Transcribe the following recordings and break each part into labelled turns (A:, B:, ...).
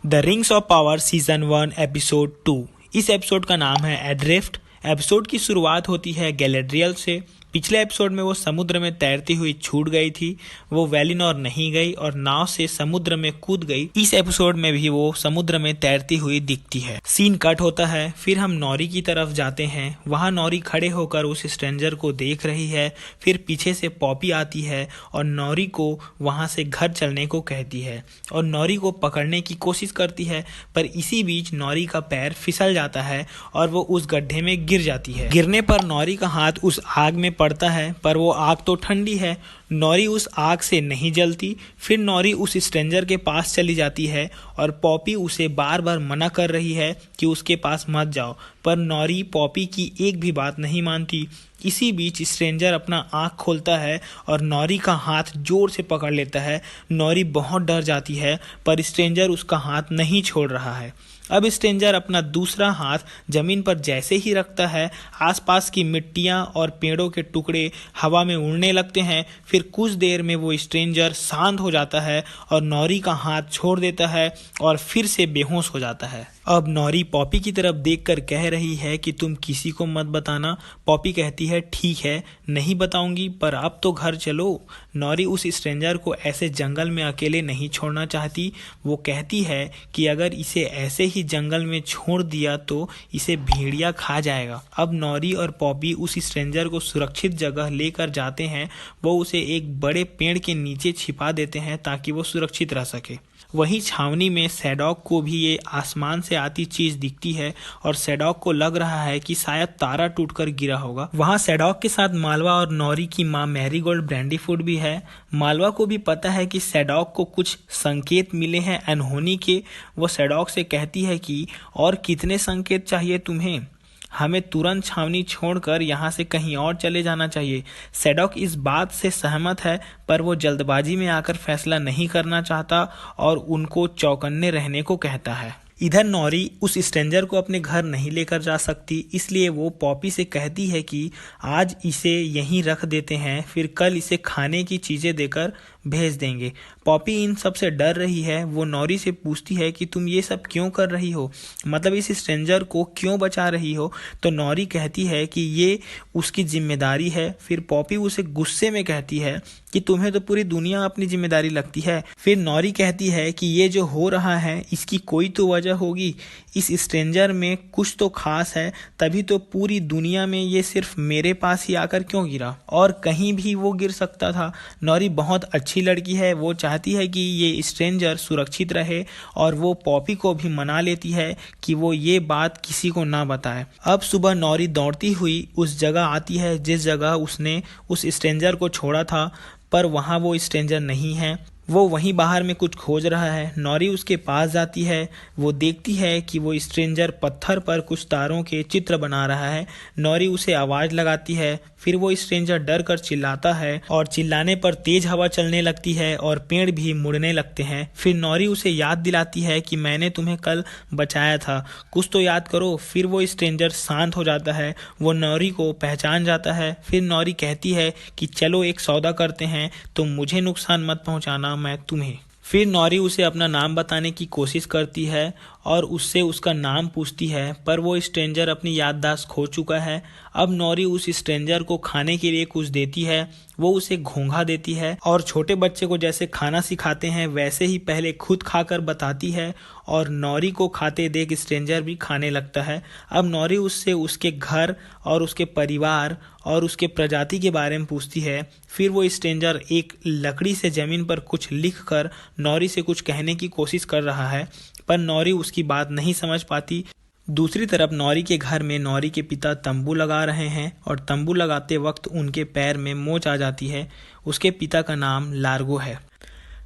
A: The rings of power season 1 episode 2। इस episode का नाम है एड्रिफ्ट। एपिसोड की शुरुआत होती है गैलेड्रियल से। पिछले एपिसोड में वो समुद्र में तैरती हुई छूट गई थी, वो वेलिनोर नहीं गई और नाव से समुद्र में कूद गई। इस एपिसोड में भी वो समुद्र में तैरती हुई दिखती है। सीन कट होता है, फिर हम नॉरी की तरफ जाते हैं। वहाँ नॉरी खड़े होकर उस स्ट्रेंजर को देख रही है। फिर पीछे से पॉपी आती है और नॉरी को वहाँ से घर चलने को कहती है और नॉरी को पकड़ने की कोशिश करती है, पर इसी बीच नॉरी का पैर फिसल जाता है और वो उस गड्ढे में गिर जाती है। गिरने पर नॉरी का हाथ उस आग में पड़ता है, पर वो आग तो ठंडी है। नॉरी उस आग से नहीं जलती। फिर नॉरी उस स्ट्रेंजर के पास चली जाती है और पॉपी उसे बार बार मना कर रही है कि उसके पास मत जाओ, पर नॉरी पॉपी की एक भी बात नहीं मानती। इसी बीच स्ट्रेंजर अपना आँख खोलता है और नॉरी का हाथ जोर से पकड़ लेता है। नॉरी बहुत डर जाती है, पर स्ट्रेंजर उसका हाथ नहीं छोड़ रहा है। अब स्ट्रेंजर अपना दूसरा हाथ जमीन पर जैसे ही रखता है, आसपास की मिट्टियाँ और पेड़ों के टुकड़े हवा में उड़ने लगते हैं। फिर कुछ देर में वो स्ट्रेंजर शांत हो जाता है और नॉरी का हाथ छोड़ देता है और फिर से बेहोश हो जाता है। अब नॉरी पॉपी की तरफ देखकर कह रही है कि तुम किसी को मत बताना। पॉपी कहती है ठीक है, नहीं बताऊंगी, पर अब तो घर चलो। नॉरी उस स्ट्रेंजर को ऐसे जंगल में अकेले नहीं छोड़ना चाहती। वो कहती है कि अगर इसे ऐसे ही जंगल में छोड़ दिया तो इसे भेड़िया खा जाएगा। अब नॉरी और पॉपी उस स्ट्रेंजर को सुरक्षित जगह लेकर जाते हैं। वो उसे एक बड़े पेड़ के नीचे छिपा देते हैं ताकि वो सुरक्षित रह सके। वहीं छावनी में सैडॉक को भी ये आसमान से आती चीज दिखती है और सैडॉक को लग रहा है कि शायद तारा टूटकर गिरा होगा। वहाँ सैडॉक के साथ मालवा और नॉरी की माँ मैरीगोल्ड ब्रैंडीफुड भी है। मालवा को भी पता है कि सैडॉक को कुछ संकेत मिले हैं अनहोनी के। वो सैडॉक से कहती है कि और कितने संकेत चाहिए तुम्हें, हमें तुरंत छावनी छोड़कर यहाँ से कहीं और चले जाना चाहिए। सैडॉक इस बात से सहमत है, पर वो जल्दबाजी में आकर फैसला नहीं करना चाहता और उनको चौकन्ने रहने को कहता है। इधर नॉरी उस स्ट्रेंजर को अपने घर नहीं लेकर जा सकती, इसलिए वो पॉपी से कहती है कि आज इसे यहीं रख देते हैं, फिर कल इसे खाने की चीज़ें देकर भेज देंगे। पॉपी इन सब से डर रही है। वो नॉरी से पूछती है कि तुम ये सब क्यों कर रही हो, मतलब इस स्ट्रेंजर को क्यों बचा रही हो। तो नॉरी कहती है कि ये उसकी जिम्मेदारी है। फिर पॉपी उसे गुस्से में कहती है कि तुम्हें तो पूरी दुनिया अपनी जिम्मेदारी लगती है। फिर नॉरी कहती है कि ये जो हो रहा है इसकी कोई तो वजह होगी, इस स्ट्रेंजर में कुछ तो खास है, तभी तो पूरी दुनिया में ये सिर्फ मेरे पास ही आकर क्यों गिरा, और कहीं भी वो गिर सकता था। नॉरी बहुत अच्छी लड़की है, वो चाहती है कि ये स्ट्रेंजर सुरक्षित रहे और वो पॉपी को भी मना लेती है कि वो ये बात किसी को ना बताए। अब सुबह नॉरी दौड़ती हुई उस जगह आती है जिस जगह उसने उस स्ट्रेंजर को छोड़ा था, पर वहाँ वो स्ट्रेंजर नहीं है। वो वहीं बाहर में कुछ खोज रहा है। नॉरी उसके पास जाती है। वो देखती है कि वो स्ट्रेंजर पत्थर पर कुछ तारों के चित्र बना रहा है। नॉरी उसे आवाज़ लगाती है। फिर वो स्ट्रेंजर डर कर चिल्लाता है और चिल्लाने पर तेज हवा चलने लगती है और पेड़ भी मुड़ने लगते हैं। फिर नॉरी उसे याद दिलाती है कि मैंने तुम्हें कल बचाया था, कुछ तो याद करो। फिर वो स्ट्रेंजर शांत हो जाता है। वो नॉरी को पहचान जाता है। फिर नॉरी कहती है कि चलो एक सौदा करते हैं, तुम मुझे नुकसान मत पहुंचाना, मैं तुम्हें। फिर नॉरी उसे अपना नाम बताने की कोशिश करती है और उससे उसका नाम पूछती है, पर वो स्ट्रेंजर अपनी याददाश्त खो चुका है। अब नॉरी उस स्ट्रेंजर को खाने के लिए कुछ देती है। वो उसे घोंघा देती है और छोटे बच्चे को जैसे खाना सिखाते हैं वैसे ही पहले खुद खाकर बताती है और नॉरी को खाते देख स्ट्रेंजर भी खाने लगता है। अब नॉरी उससे उसके घर और उसके परिवार और उसके प्रजाति के बारे में पूछती है। फिर वो स्ट्रेंजर एक लकड़ी से ज़मीन पर कुछ लिखकर नॉरी से कुछ कहने की कोशिश कर रहा है, पर नॉरी उसकी बात नहीं समझ पाती। दूसरी तरफ नॉरी के घर में नॉरी के पिता तंबू लगा रहे हैं और तंबू लगाते वक्त उनके पैर में मोच आ जाती है। उसके पिता का नाम लार्गो है।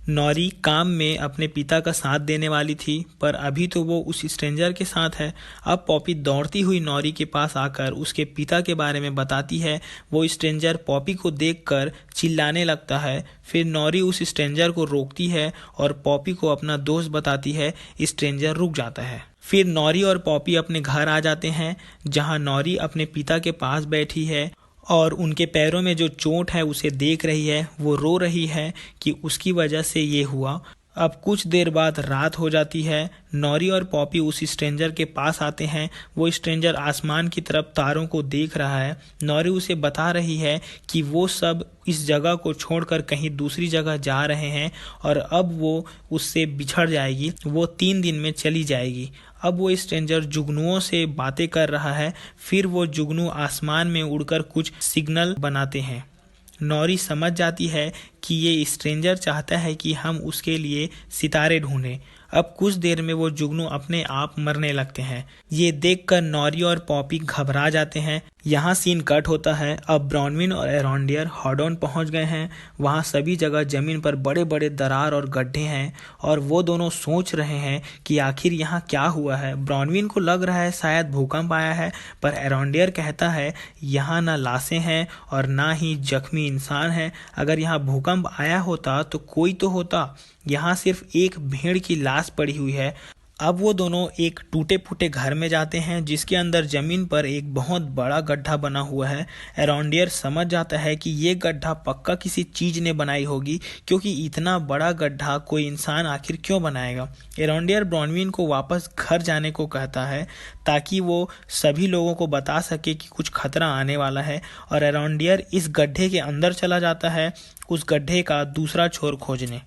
A: नॉरी काम में अपने पिता का साथ देने वाली थी, पर अभी तो वो उस स्ट्रेंजर के साथ है। अब पॉपी दौड़ती हुई नॉरी के पास आकर उसके पिता के बारे में बताती है। वो स्ट्रेंजर पॉपी को देखकर चिल्लाने लगता है। फिर नॉरी उस स्ट्रेंजर को रोकती है और पॉपी को अपना दोस्त बताती है। स्ट्रेंजर रुक जाता है। फिर नॉरी और पॉपी अपने घर आ जाते हैं, जहां नॉरी अपने पिता के पास बैठी है और उनके पैरों में जो चोट है उसे देख रही है। वो रो रही है कि उसकी वजह से ये हुआ। अब कुछ देर बाद रात हो जाती है। नॉरी और पॉपी उस स्ट्रेंजर के पास आते हैं। वो स्ट्रेंजर आसमान की तरफ तारों को देख रहा है। नॉरी उसे बता रही है कि वो सब इस जगह को छोड़कर कहीं दूसरी जगह जा रहे हैं और अब वो उससे बिछड़ जाएगी। वो 3 दिन में चली जाएगी। अब वो स्ट्रेंजर जुगनुओं से बातें कर रहा है। फिर वो जुगनू आसमान में उड़कर कुछ सिग्नल बनाते हैं। नॉरी समझ जाती है कि ये स्ट्रेंजर चाहता है कि हम उसके लिए सितारे ढूंढें। अब कुछ देर में वो जुगनू अपने आप मरने लगते हैं। ये देखकर नॉरी और पॉपी घबरा जाते हैं। यहाँ सीन कट होता है। अब ब्रॉनविन और एरोंडियर हॉडॉन पहुँच गए हैं। वहाँ सभी जगह जमीन पर बड़े बड़े दरार और गड्ढे हैं और वो दोनों सोच रहे हैं कि आखिर यहाँ क्या हुआ है। ब्रॉनविन को लग रहा है शायद भूकंप आया है, पर एरोंडियर कहता है यहाँ ना लाशें हैं और ना ही जख्मी इंसान है। अगर यहाँ भूकंप आया होता तो कोई तो होता। यहाँ सिर्फ एक भेड़ की लाश पड़ी हुई है। अब वो दोनों एक टूटे फूटे घर में जाते हैं जिसके अंदर जमीन पर एक बहुत बड़ा गड्ढा बना हुआ है। एरोंडियर समझ जाता है कि ये गड्ढा पक्का किसी चीज ने बनाई होगी, क्योंकि इतना बड़ा गड्ढा कोई इंसान आखिर क्यों बनाएगा। एरोंडियर ब्रॉनविन को वापस घर जाने को कहता है ताकि वो सभी लोगों को बता सके कि कुछ खतरा आने वाला है, और एरोंडियर इस गड्ढे के अंदर चला जाता है उस गड्ढे का दूसरा छोर खोजने।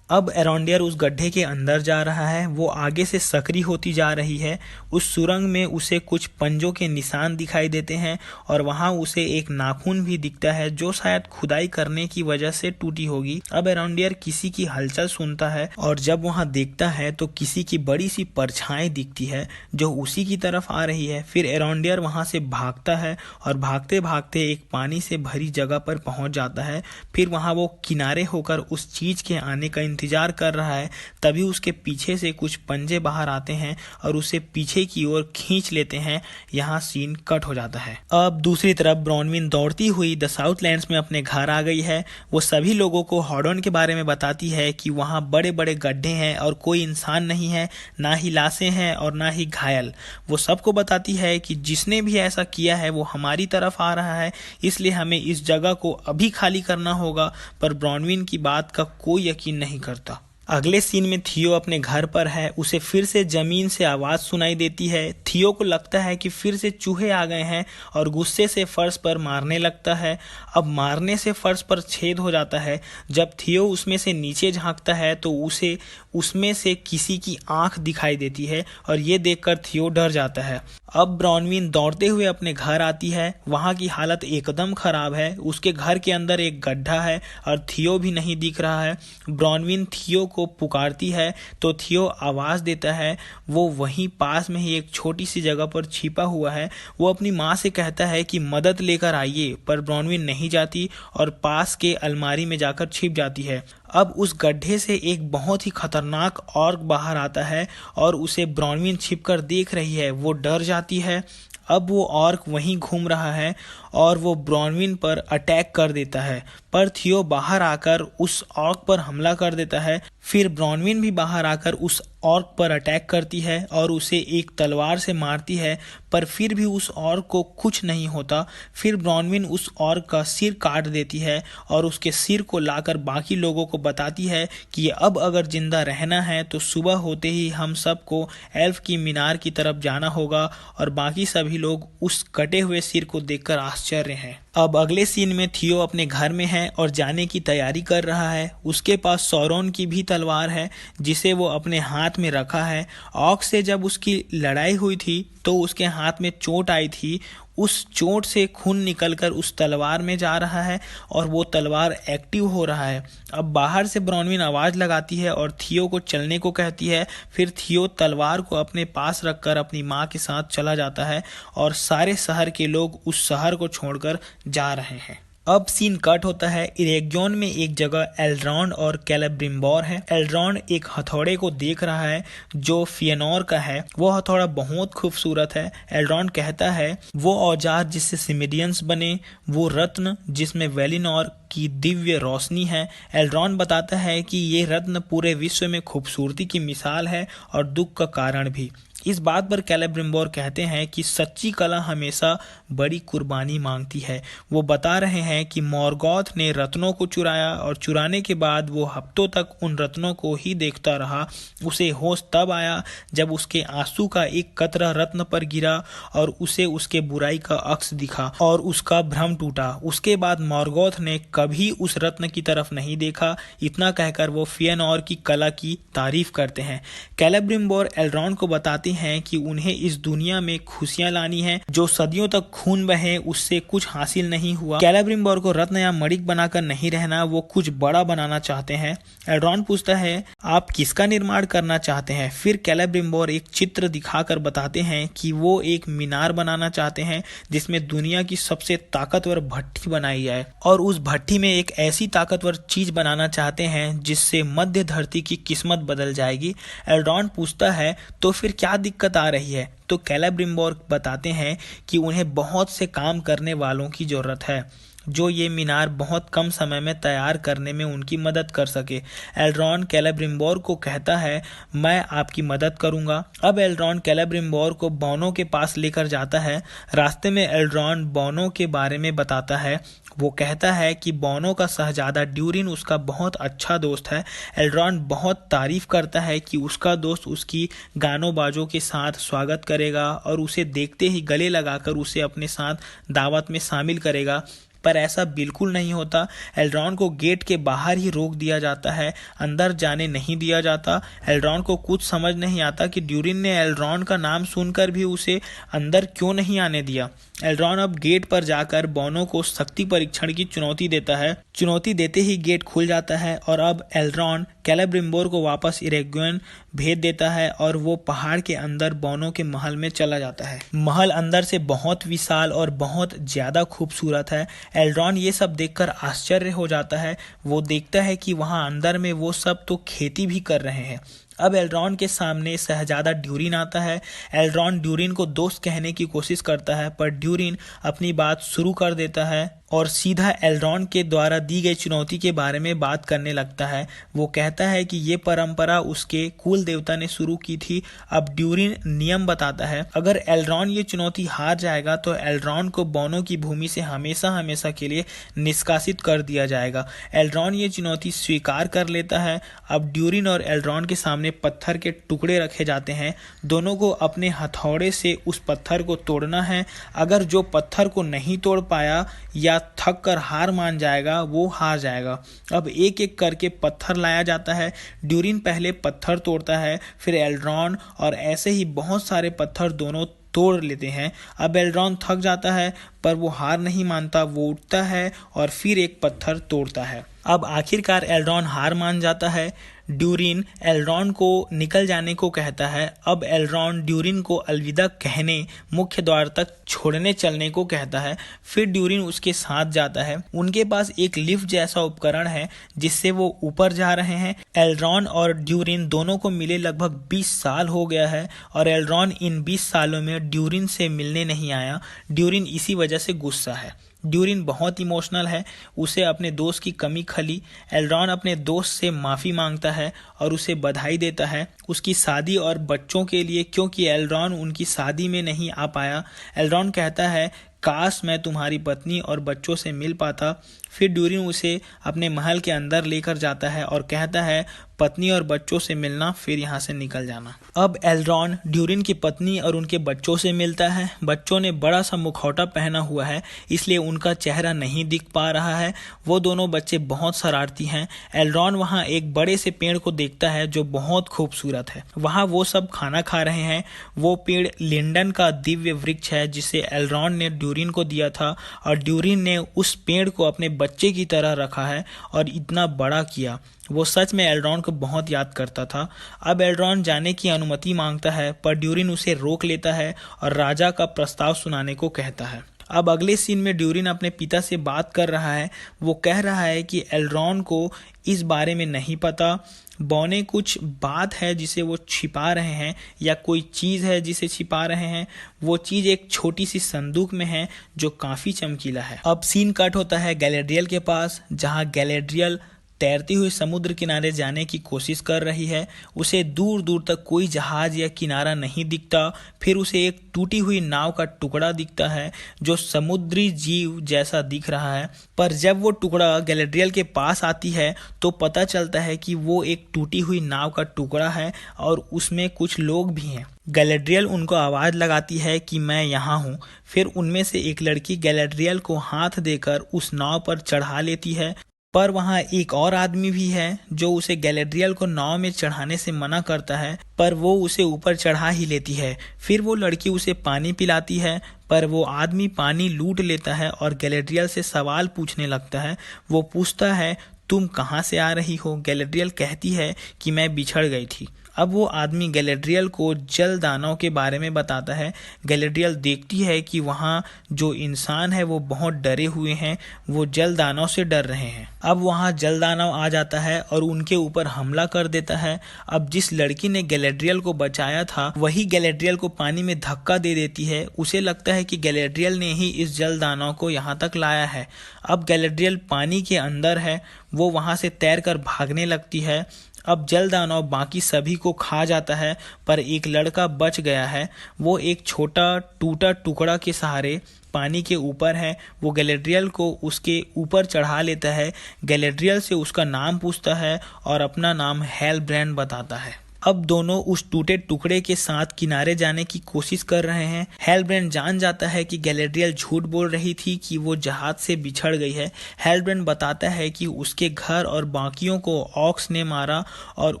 A: अब एरोंडियर उस गड्ढे के अंदर जा रहा है। वो आगे से सकरी होती जा रही है। उस सुरंग में उसे कुछ पंजों के निशान दिखाई देते हैं और वहाँ उसे एक नाखून भी दिखता है जो शायद खुदाई करने की वजह से टूटी होगी। अब एरोंडियर किसी की हलचल सुनता है और जब वहाँ देखता है तो किसी की बड़ी सी परछाई दिखती है जो उसी की तरफ आ रही है। फिर एरोंडियर वहाँ से भागता है और भागते भागते एक पानी से भरी जगह पर पहुँच जाता है। फिर वहाँ वो किनारे होकर उस चीज के आने का इंतजार कर रहा है। तभी उसके पीछे से कुछ पंजे बाहर आते हैं और उसे पीछे की ओर खींच लेते हैं। यहाँ सीन कट हो जाता है। अब दूसरी तरफ ब्रॉनविन दौड़ती हुई द साउथलैंड्स में अपने घर आ गई है। वो सभी लोगों को हॉडॉन के बारे में बताती है कि वहाँ बड़े बड़े गड्ढे हैं और कोई इंसान नहीं है, ना ही लाशें हैं और ना ही घायल। वो सबको बताती है कि जिसने भी ऐसा किया है वो हमारी तरफ आ रहा है, इसलिए हमें इस जगह को अभी खाली करना होगा। पर ब्रॉनविन की बात का कोई यकीन नहीं करता। अगले सीन में थियो अपने घर पर है। उसे फिर से जमीन से आवाज सुनाई देती है। थियो को लगता है कि फिर से चूहे आ गए हैं और गुस्से से फर्श पर मारने लगता है। अब मारने से फर्श पर छेद हो जाता है। जब थियो उसमें से नीचे झांकता है तो उसे उसमें से किसी की आंख दिखाई देती है और ये देखकर थियो डर जाता है। अब ब्रॉनविन दौड़ते हुए अपने घर आती है। वहाँ की हालत एकदम खराब है। उसके घर के अंदर एक गड्ढा है और थियो भी नहीं दिख रहा है। ब्रॉनविन थियो को पुकारती है तो थियो आवाज देता है। वो वहीं पास में ही एक छोटी सी जगह पर छिपा हुआ है। वो अपनी माँ से कहता है कि मदद लेकर आइए, पर ब्रॉनविन नहीं जाती और पास के अलमारी में जाकर छिप जाती है। अब उस गड्ढे से एक बहुत ही खतरनाक ऑर्क बाहर आता है और उसे ब्रॉनविन छिपकर देख रही है। वो डर जाती है। अब वो ऑर्क वहीं घूम रहा है और वो ब्रॉनविन पर अटैक कर देता है, पर थियो बाहर आकर उस ऑर्क पर हमला कर देता है। फिर ब्रॉनविन भी बाहर आकर उस ऑर्क पर अटैक करती है और उसे एक तलवार से मारती है, पर फिर भी उस ऑर्क को कुछ नहीं होता। फिर ब्रॉनविन उस ऑर्क का सिर काट देती है और उसके सिर को लाकर बाकी लोगों को बताती है कि अब अगर जिंदा रहना है तो सुबह होते ही हम सबको एल्फ की मीनार की तरफ जाना होगा। और बाकी सभी लोग उस कटे हुए सिर को देखकर आश्चर्य हैं। अब अगले सीन में थियो अपने घर में है और जाने की तैयारी कर रहा है। उसके पास सौरोन की भी तलवार है जिसे वो अपने हाथ में रखा है। ऑक से जब उसकी लड़ाई हुई थी तो उसके हाथ में चोट आई थी। उस चोट से खून निकलकर उस तलवार में जा रहा है और वो तलवार एक्टिव हो रहा है। अब बाहर से ब्रॉनविन आवाज लगाती है और थियो को चलने को कहती है। फिर थियो तलवार को अपने पास रखकर अपनी माँ के साथ चला जाता है और सारे शहर के लोग उस शहर को छोड़कर जा रहे हैं। अब सीन कट होता है। इरेक्जोन में एक जगह एल्ड्रॉन और कैलेब्रिम्बोर है। एल्ड्रॉन एक हथौड़े को देख रहा है जो फियनोर का है। वो हथौड़ा बहुत खूबसूरत है। एल्ड्रॉन कहता है वो औजार जिससे सिमिडियंस बने, वो रत्न जिसमें वेलिनोर की दिव्य रोशनी है। एल्ड्रॉन बताता है कि ये रत्न पूरे विश्व में खूबसूरती की मिसाल है और दुख का कारण भी। इस बात पर कैलेब्रिम्बोर कहते हैं कि सच्ची कला हमेशा बड़ी कुर्बानी मांगती है। वो बता रहे हैं कि मॉर्गोथ ने रत्नों को चुराया और चुराने के बाद वो हफ्तों तक उन रत्नों को ही देखता रहा। उसे होश तब आया जब उसके आंसू का एक कतरा रत्न पर गिरा और उसे उसके बुराई का अक्स दिखा और उसका भ्रम टूटा। उसके बाद मॉर्गोथ ने कभी उस रत्न की तरफ नहीं देखा। इतना कहकर वो फियनोर की कला की तारीफ करते हैं। कैलेब्रिम्बोर एल्रॉन को बताते हैं कि उन्हें इस दुनिया में खुशियां लानी है। जो सदियों तक खून बहे उससे कुछ हासिल नहीं हुआ। कैलेब्रिम्बोर को रत्न या मणिक बनाकर नहीं रहना, वो कुछ बड़ा बनाना चाहते हैं। एल्रॉन पूछता है, आप किसका निर्माण करना चाहते हैं? फिर कैलेब्रिम्बोर एक चित्र दिखाकर बताते हैं कि वो एक मीनार बनाना चाहते हैं जिसमें दुनिया की सबसे ताकतवर भट्ठी बनाई जाए और उस भट्ठी में एक ऐसी ताकतवर चीज बनाना चाहते हैं जिससे मध्य धरती की किस्मत बदल जाएगी। एल्रॉन पूछता है, तो फिर क्या दिक्कत आ रही है? तो कैलेब्रिम्बोर बताते हैं कि उन्हें बहुत से काम करने वालों की जरूरत है जो ये मीनार बहुत कम समय में तैयार करने में उनकी मदद कर सके। एल्रॉन कैलेब्रिम्बोर को कहता है, मैं आपकी मदद करूंगा। अब एल्रॉन कैलेब्रिम्बोर को बोनो के पास लेकर जाता है। रास्ते में एल्रॉन बोनो के बारे में बताता है। वो कहता है कि बोनो का शहजादा ड्यूरिन उसका बहुत अच्छा दोस्त है। एल्रॉन बहुत तारीफ करता है कि उसका दोस्त उसकी गानों बाजों के साथ स्वागत करेगा और उसे देखते ही गले लगाकर उसे अपने साथ दावत में शामिल करेगा, पर ऐसा बिल्कुल नहीं होता। एल्रॉन को गेट के बाहर ही रोक दिया जाता है, अंदर जाने नहीं दिया जाता। एल्रॉन को कुछ समझ नहीं आता कि ड्यूरिन ने एल्रॉन का नाम सुनकर भी उसे अंदर क्यों नहीं आने दिया। एल्रॉन अब गेट पर जाकर बोनो को शक्ति परीक्षण की चुनौती देता है। चुनौती देते ही गेट खुल जाता है और अब एल्रॉन कैलेब्रिम्बोर को वापस इरेग्वेन भेज देता है और वो पहाड़ के अंदर बोनो के महल में चला जाता है। महल अंदर से बहुत विशाल और बहुत ज्यादा खूबसूरत है। एल्रॉन ये सब देखकर आश्चर्य हो जाता है। वो देखता है कि वहां अंदर में वो सब तो खेती भी कर रहे हैं। अब एल्रॉन के सामने शहजादा ड्यूरिन आता है। एल्रॉन ड्यूरिन को दोस्त कहने की कोशिश करता है, पर ड्यूरिन अपनी बात शुरू कर देता है और सीधा एल्रॉन के द्वारा दी गई चुनौती के बारे में बात करने लगता है। वो कहता है कि ये परंपरा उसके कुल देवता ने शुरू की थी। अब ड्यूरिन नियम बताता है, अगर एल्रॉन ये चुनौती हार जाएगा तो एल्रॉन को बोनो की भूमि से हमेशा हमेशा के लिए निष्कासित कर दिया जाएगा। एल्रॉन ये चुनौती स्वीकार कर लेता है। अब ड्यूरिन और एल्रॉन के सामने पत्थर के टुकड़े रखे जाते हैं। दोनों को अपने हथौड़े से उस पत्थर को तोड़ना है। अगर जो पत्थर को नहीं तोड़ पाया या थक कर हार मान जाएगा, वो हार जाएगा। अब एक एक करके पत्थर लाया जाता है। ड्यूरिन पहले पत्थर तोड़ता है, फिर एल्रॉन, और ऐसे ही बहुत सारे पत्थर दोनों तोड़ लेते हैं। अब एल्रॉन थक जाता है, पर वो हार नहीं मानता। वो उठता है और फिर एक पत्थर तोड़ता है। अब आखिरकार एल्रॉन हार मान जाता है। ड्यूरिन एल्रॉन को निकल जाने को कहता है। अब एल्रॉन ड्यूरिन को अलविदा कहने मुख्य द्वार तक छोड़ने चलने को कहता है। फिर ड्यूरिन उसके साथ जाता है। उनके पास एक लिफ्ट जैसा उपकरण है जिससे वो ऊपर जा रहे हैं। एल्रॉन और ड्यूरिन दोनों को मिले लगभग 20 साल हो गया है और एल्रॉन इन 20 सालों में ड्यूरिन से मिलने नहीं आया। ड्यूरिन इसी वजह से गुस्सा है। ड्यूरिन बहुत इमोशनल है। उसे अपने दोस्त की कमी खली। एल्रॉन अपने दोस्त से माफ़ी मांगता है और उसे बधाई देता है उसकी शादी और बच्चों के लिए, क्योंकि एल्रॉन उनकी शादी में नहीं आ पाया। एल्रॉन कहता है, काश मैं तुम्हारी पत्नी और बच्चों से मिल पाता। फिर ड्यूरिन उसे अपने महल के अंदर लेकर जाता है और कहता है, पत्नी और बच्चों से मिलना, फिर यहाँ से निकल जाना। अब एल्रॉन ड्यूरिन की पत्नी और उनके बच्चों से मिलता है। बच्चों ने बड़ा सा मुखौटा पहना हुआ है, इसलिए उनका चेहरा नहीं दिख पा रहा है। वो दोनों बच्चे बहुत शरारती हैं। एल्रॉन वहाँ एक बड़े से पेड़ को देखता है जो बहुत खूबसूरत है। वहाँ वो सब खाना खा रहे हैं। वो पेड़ लिंडन का दिव्य वृक्ष है जिसे एल्रॉन ने ड्यूरिन को दिया था और ड्यूरिन ने उस पेड़ को अपने बच्चे की तरह रखा है और इतना बड़ा किया। वो सच में एल्रॉन को बहुत याद करता था। अब एल्रॉन जाने की अनुमति मांगता है, पर ड्यूरिन उसे रोक लेता है और राजा का प्रस्ताव सुनाने को कहता है। अब अगले सीन में ड्यूरिन अपने पिता से बात कर रहा है। वो कह रहा है कि एल्रॉन को इस बारे में नहीं पता। बौने कुछ बात है जिसे वो छिपा रहे हैं या कोई चीज़ है जिसे छिपा रहे हैं। वो चीज़ एक छोटी सी संदूक में है जो काफ़ी चमकीला है। अब सीन कट होता है गैलेड्रियल के पास, जहाँ गैलेड्रियल तैरती हुई समुद्र किनारे जाने की कोशिश कर रही है। उसे दूर दूर तक कोई जहाज या किनारा नहीं दिखता। फिर उसे एक टूटी हुई नाव का टुकड़ा दिखता है जो समुद्री जीव जैसा दिख रहा है। पर जब वो टुकड़ा गैलेड्रियल के पास आती है तो पता चलता है कि वो एक टूटी हुई नाव का टुकड़ा है और उसमें कुछ लोग भी हैं। गैलेड्रियल उनको आवाज़ लगाती है कि मैं यहाँ हूँ। फिर उनमें से एक लड़की गैलेड्रियल को हाथ देकर उस नाव पर चढ़ा लेती है। पर वहाँ एक और आदमी भी है जो उसे गैलेड्रियल को नाव में चढ़ाने से मना करता है, पर वो उसे ऊपर चढ़ा ही लेती है। फिर वो लड़की उसे पानी पिलाती है, पर वो आदमी पानी लूट लेता है और गैलेड्रियल से सवाल पूछने लगता है। वो पूछता है, तुम कहाँ से आ रही हो? गैलेड्रियल कहती है कि मैं बिछड़ गई थी। अब वो आदमी गैलेड्रियल को जल दानव के बारे में बताता है। गैलेड्रियल देखती है कि वहाँ जो इंसान है वो बहुत डरे हुए हैं, वो जल दानव से डर रहे हैं। अब वहाँ जल दानव आ जाता है और उनके ऊपर हमला कर देता है। अब जिस लड़की ने गैलेड्रियल को बचाया था वही गैलेड्रियल को पानी में धक्का दे देती है। उसे लगता है कि गैलेड्रियल ने ही इस जल दानव को यहाँ तक लाया है। अब गैलेड्रियल पानी के अंदर है, वो वहाँ से तैरकर भागने लगती है। अब जल दानव बाकी सभी को खा जाता है, पर एक लड़का बच गया है। वो एक छोटा टूटा टुकड़ा के सहारे पानी के ऊपर है। वो गैलेड्रियल को उसके ऊपर चढ़ा लेता है। गैलेड्रियल से उसका नाम पूछता है और अपना नाम हेलब्रेंड बताता है। अब दोनों उस टूटे टुकड़े के साथ किनारे जाने की कोशिश कर रहे हैं। हेलब्रेंड जान जाता है कि गैलेड्रियल झूठ बोल रही थी कि वो जहाज से बिछड़ गई है। हेलब्रेंड बताता है कि उसके घर और बाकियों को ऑक्स ने मारा और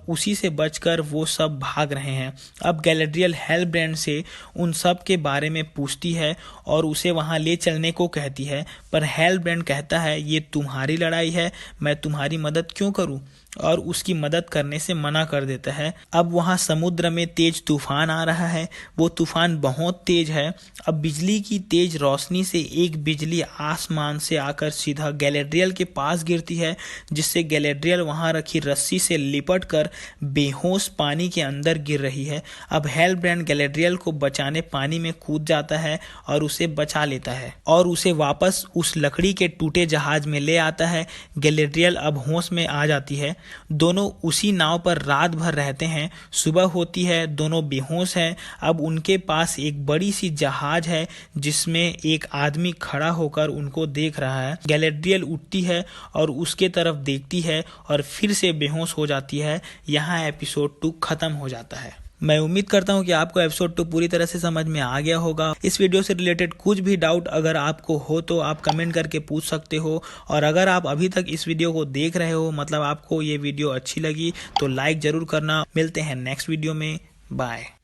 A: उसी से बचकर वो सब भाग रहे हैं। अब गैलेड्रियल हेलब्रेंड से उन सब के बारे में पूछती है और उसे वहाँ ले चलने को कहती है, पर हेलब्रेंड कहता है ये तुम्हारी लड़ाई है, मैं तुम्हारी मदद क्यों करूँ, और उसकी मदद करने से मना कर देता है। अब वहाँ समुद्र में तेज तूफान आ रहा है। वो तूफान बहुत तेज है। अब बिजली की तेज रोशनी से एक बिजली आसमान से आकर सीधा गैलेड्रियल के पास गिरती है, जिससे गैलेड्रियल वहाँ रखी रस्सी से लिपट कर बेहोश पानी के अंदर गिर रही है। अब हेलब्रेंड गैलेड्रियल को बचाने पानी में कूद जाता है और उसे बचा लेता है और उसे वापस उस लकड़ी के टूटे जहाज में ले आता है। गैलेड्रियल अब होश में आ जाती है। दोनों उसी नाव पर रात भर रहते हैं। सुबह होती है, दोनों बेहोश हैं। अब उनके पास एक बड़ी सी जहाज है जिसमें एक आदमी खड़ा होकर उनको देख रहा है। गैलेड्रियल उठती है और उसके तरफ देखती है और फिर से बेहोश हो जाती है। यहाँ एपिसोड 2 खत्म हो जाता है। मैं उम्मीद करता हूँ कि आपको एपिसोड 2 पूरी तरह से समझ में आ गया होगा। इस वीडियो से रिलेटेड कुछ भी डाउट अगर आपको हो तो आप कमेंट करके पूछ सकते हो, और अगर आप अभी तक इस वीडियो को देख रहे हो, मतलब आपको ये वीडियो अच्छी लगी, तो लाइक ज़रूर करना। मिलते हैं नेक्स्ट वीडियो में। बाय।